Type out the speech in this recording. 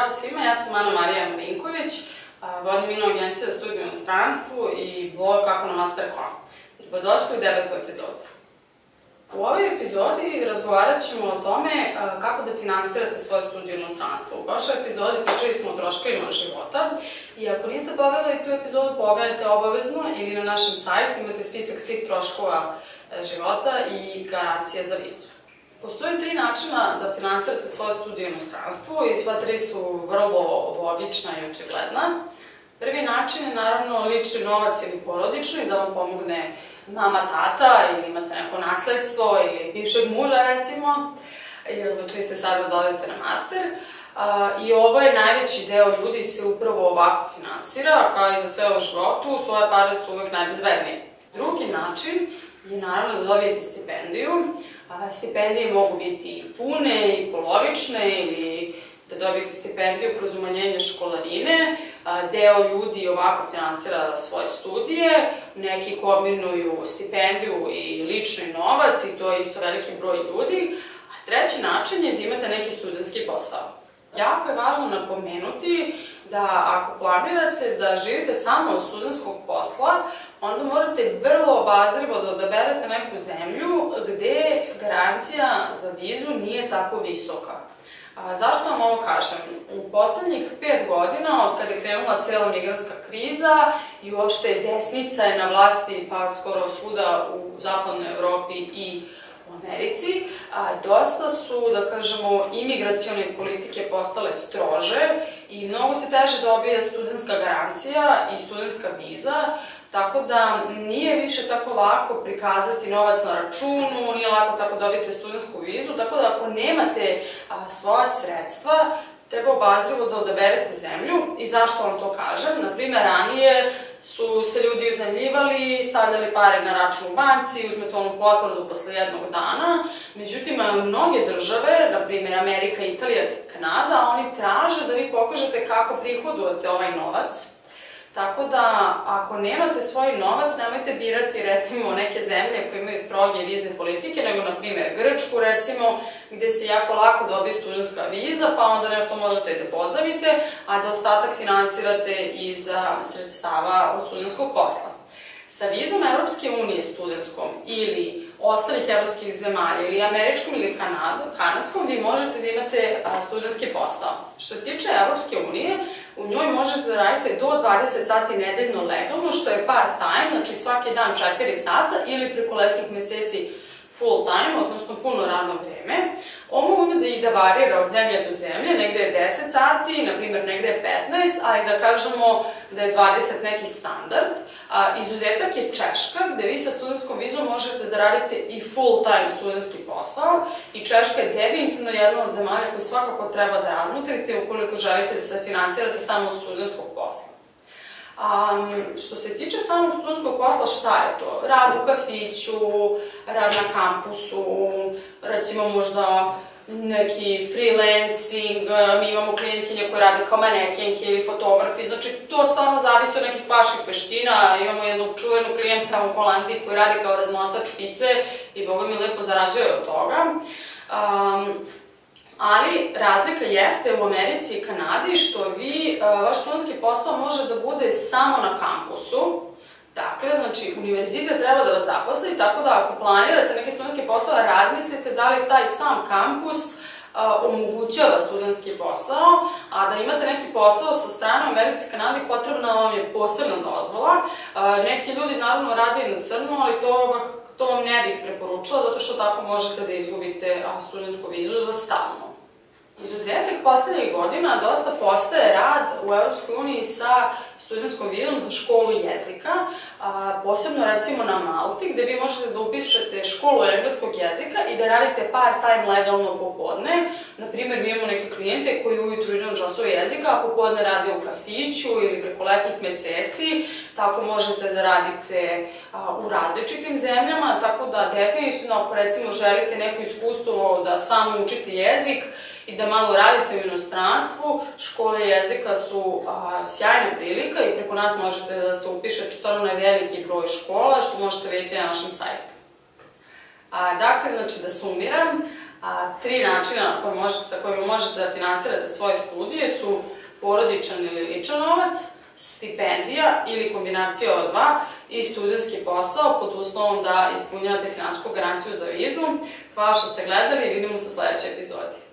Zdravo svima, ja sam Ana Marija Marinković, vodim Ino agenciju za studiju u inostranstvu i blog Kako na Master.com. Dobrodošli u 9. epizodu. U ovoj epizodi razgovarat ćemo o tome kako da finansirate svoje studije u inostranstvu. U prošloj epizodi pričali smo o troškovima života i ako niste pogledali tu epizodu, pogledajte obavezno ili na našem sajtu imate spisak svih troškova života i garancije za vizu. Postoje 3 načina da finansirate svoje studije u inostranstvu i sva 3 su vrlo logična i očigledna. Prvi način je naravno lični novac ili porodični, da vam pomogne mama, tata ili imate neko nasledstvo ili bivšeg muža recimo, ili odlučili ste sada da odete na master. I ovo je najveći deo ljudi se upravo ovako finansira, kao i za sve u životu, svoje pare su uvek najbezbednije. Drugi način je naravno da dobijete stipendiju. Stipendije mogu biti pune i polovične ili da dobijete stipendiju kroz umanjenje školarine. Deo ljudi ovako finansira svoje studije, neki kombinuju stipendiju i lični novac i to je isto veliki broj ljudi. A treći način je da imate neki studentski posao. Jako je važno napomenuti da ako planirate da živite samo od studentskog posla, onda morate vrlo obazrivo da odaberete neku zemlju gde garancija za vizu nije tako visoka. Zašto vam ovo kažem? U poslednjih 5 godina, od kada je krenula cela migrantska kriza i uopšte desnica je na vlasti pa skoro svuda u zapadnoj Evropi i u Americi, dosta su, da kažemo, imigracione politike postale strože i mnogo se teže dobija studentska garancija i studentska viza, tako da nije više tako lako prikazati novac na računu, nije lako tako dobiti studentsku vizu, tako da ako nemate svoja sredstva, treba obazrivo da odaberete zemlju. I zašto vam to kažem? Naprimer, ranije su se ljudi uzajmljivali, stavljali pare na račun u banci, uzmete onu potvrdu posle jednog dana. Međutim, mnoge države, naprimer Amerika, Italija, Kanada, oni traže da vi pokažete kako prihodujete ovaj novac. Tako da, ako nemate svoj novac, nemojte birati, recimo, neke zemlje koje imaju stroge vizne politike, nego, na primjer, Grčku, recimo, gde se jako lako dobije studentska viza, pa onda nešto možete i da pozajmite, a da ostatak finansirate iz sredstava od studentskog posla. Sa vizom Evropske unije studentskom ili ostalih evropskih zemalja ili američkom ili kanadskom, vi možete da imate studentski posao. Što se tiče Evropske unije, u njoj možete da radite do 20 sati nedeljno legalno, što je part-time, znači svaki dan 4 sata ili preko letnjih meseci full-time, odnosno puno radno vreme. Ovo mogu i da varira od zemlje do zemlje, negde je 10 sati, na primjer negde je 15, ali da kažemo da je 20 neki standard. Izuzetak je Češka, gde vi sa studentskom vizom možete da radite i full-time studentski posao i Češka je definitivno jedna od zemalja koju svakako treba da razmotrite ukoliko želite da se finansirate samo od studentskog posla. Što se tiče samog studentskog posla, šta je to? Rad u kafiću, rad na kampusu, recimo možda neki freelancing, mi imamo klijentkinje koje rade kao manekenke ili fotografi, znači to stvarno zavisi od nekih vaših veština. Imamo jednog čuvenog klijenta u Holandiji koji radi kao raznosač pice i boga mi lepo zarađuje od toga. Ali razlika jeste u Americi i Kanadi što vaš studentski posao može da bude samo na kampusu. Dakle, znači, univerzitet treba da vas zaposli, tako da ako planirate neki studentski posao, razmislite da li taj sam kampus omogućava studentski posao, a da imate neki posao sa strane u Americi i Kanadi, potrebna vam je posebna dozvola. Neki ljudi naravno rade i na crno, ali to vam ne bih preporučila, zato što tako možete da izgubite studentsku vizu za stalno. Izuzetak poslednjih godina dosta postaje rad u Evropskoj uniji sa studentskom vizom za školu jezika, posebno recimo na Malti, gde vi možete da upišete školu engleskog jezika i da radite part-time legalno popodne. Naprimer, mi imamo neke klijente koji ujutru idu na časove jezika, a popodne rade u kafiću ili preko letnjih meseci, tako možete da radite u različitim zemljama, tako da definitivno ako recimo želite neko iskustvo da samo učite jezik i da malo radite u inostranstvu, škole jezika su sjajna prilika i preko nas možete da se upišete stvarno na veliki broj škola, što možete vidjeti na našem sajtu. Dakle, znači da sumiram, Tri načina sa kojima možete da finansirate svoje studije su porodičan ili ličan novac, stipendija ili kombinacija od dva i studentski posao pod uslovom da ispunjavate finansijsku garanciju za vizu. Hvala što ste gledali i vidimo se u sledećoj epizodi.